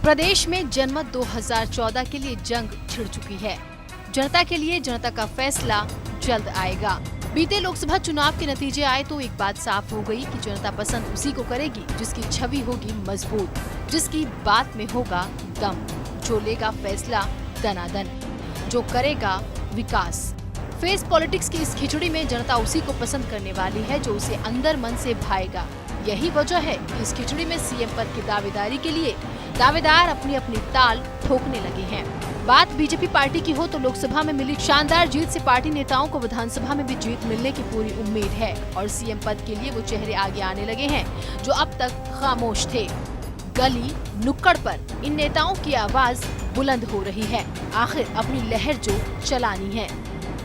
प्रदेश में जनमत 2014 के लिए जंग छिड़ चुकी है। जनता के लिए जनता का फैसला जल्द आएगा। बीते लोकसभा चुनाव के नतीजे आए तो एक बात साफ हो गई कि जनता पसंद उसी को करेगी जिसकी छवि होगी मजबूत, जिसकी बात में होगा दम, जो लेगा फैसला दनादन, जो करेगा विकास। फेस पॉलिटिक्स की इस खिचड़ी में जनता उसी को पसंद करने वाली है जो उसे अंदर मन से भाएगा। यही वजह है कि इस खिचड़ी में सीएम पद की दावेदारी के लिए दावेदार अपनी अपनी ताल ठोकने लगे हैं। बात बीजेपी पार्टी की हो तो लोकसभा में मिली शानदार जीत से पार्टी नेताओं को विधानसभा में भी जीत मिलने की पूरी उम्मीद है और सीएम पद के लिए वो चेहरे आगे आने लगे हैं जो अब तक खामोश थे। गली नुक्कड़ पर इन नेताओं की आवाज बुलंद हो रही है, आखिर अपनी लहर जो चलानी है।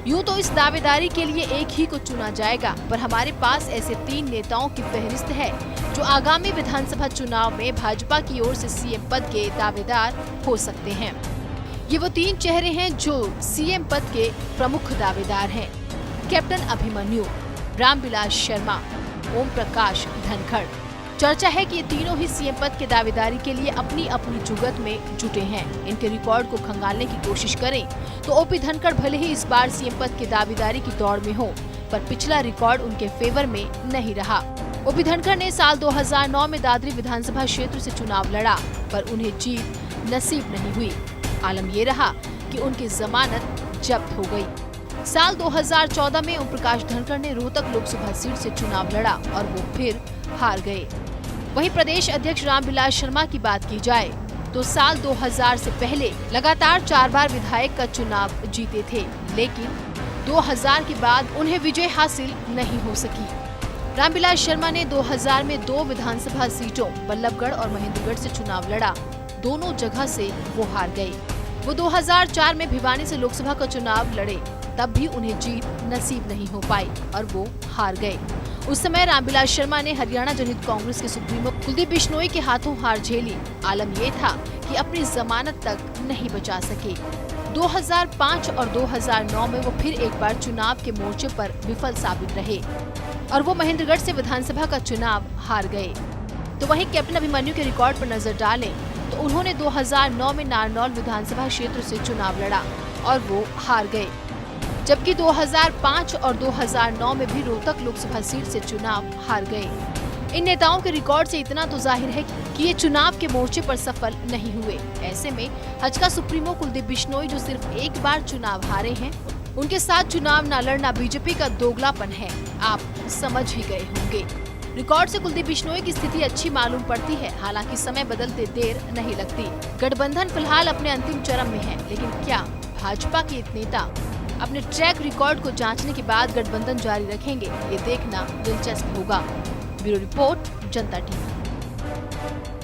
यूं तो इस दावेदारी के लिए एक ही को चुना जाएगा, पर हमारे पास ऐसे 3 नेताओं की फहरिस्त है जो आगामी विधानसभा चुनाव में भाजपा की ओर से सीएम पद के दावेदार हो सकते हैं। ये वो 3 चेहरे हैं जो सीएम पद के प्रमुख दावेदार हैं। कैप्टन अभिमन्यु, रामविलास शर्मा, ओम प्रकाश धनखड़। चर्चा है कि ये तीनों ही सीएम पद के दावेदारी के लिए अपनी अपनी जुगत में जुटे हैं। इनके रिकॉर्ड को खंगालने की कोशिश करें तो ओपी धनखड़ भले ही इस बार सीएम पद की दावेदारी की दौड़ में हो, पर पिछला रिकॉर्ड उनके फेवर में नहीं रहा। ओपी धनखड़ ने साल 2009 में दादरी विधानसभा क्षेत्र से चुनाव लड़ा, पर उन्हें जीत नसीब नहीं हुई। आलम ये रहा कि उनकी जमानत जब्त हो गई। साल 2014 में ओम प्रकाश धनखड़ ने रोहतक लोकसभा सीट से चुनाव लड़ा और वो फिर हार गए। वहीं प्रदेश अध्यक्ष रामविलास शर्मा की बात की जाए तो साल 2000 से पहले लगातार 4 बार विधायक का चुनाव जीते थे, लेकिन 2000 के बाद उन्हें विजय हासिल नहीं हो सकी। रामविलास शर्मा ने 2000 में 2 विधानसभा सीटों बल्लभगढ़ और महेंद्रगढ़ से चुनाव लड़ा, दोनों जगह से वो हार गए। वो 2004 में भिवानी से लोकसभा का चुनाव लड़े, तब भी उन्हें जीत नसीब नहीं हो पाई और वो हार गए। उस समय रामविलास शर्मा ने हरियाणा जनहित कांग्रेस के सुप्रीमो कुलदीप बिश्नोई के हाथों हार झेली। आलम ये था कि अपनी जमानत तक नहीं बचा सके। 2005 और 2009 में वो फिर एक बार चुनाव के मोर्चे पर विफल साबित रहे और वो महेंद्रगढ़ से विधानसभा का चुनाव हार गए। तो वहीं कैप्टन अभिमन्यु के रिकॉर्ड पर नजर डालें तो उन्होंने 2009 में नारनौल विधानसभा क्षेत्र से चुनाव लड़ा और वो हार गए, जबकि 2005 और 2009 में भी रोहतक लोकसभा सीट से चुनाव हार गए। इन नेताओं के रिकॉर्ड से इतना तो जाहिर है कि ये चुनाव के मोर्चे पर सफल नहीं हुए। ऐसे में हजका सुप्रीमो कुलदीप बिश्नोई जो सिर्फ एक बार चुनाव हारे हैं, उनके साथ चुनाव न लड़ना बीजेपी का दोगलापन है, आप समझ ही गए होंगे। रिकॉर्ड से कुलदीप बिश्नोई की स्थिति अच्छी मालूम पड़ती है, हालांकि समय बदलते देर नहीं लगती। गठबंधन फिलहाल अपने अंतिम चरण में है, लेकिन क्या भाजपा के नेता अपने ट्रैक रिकॉर्ड को जांचने के बाद गठबंधन जारी रखेंगे, ये देखना दिलचस्प होगा। ब्यूरो रिपोर्ट, जनता टीवी।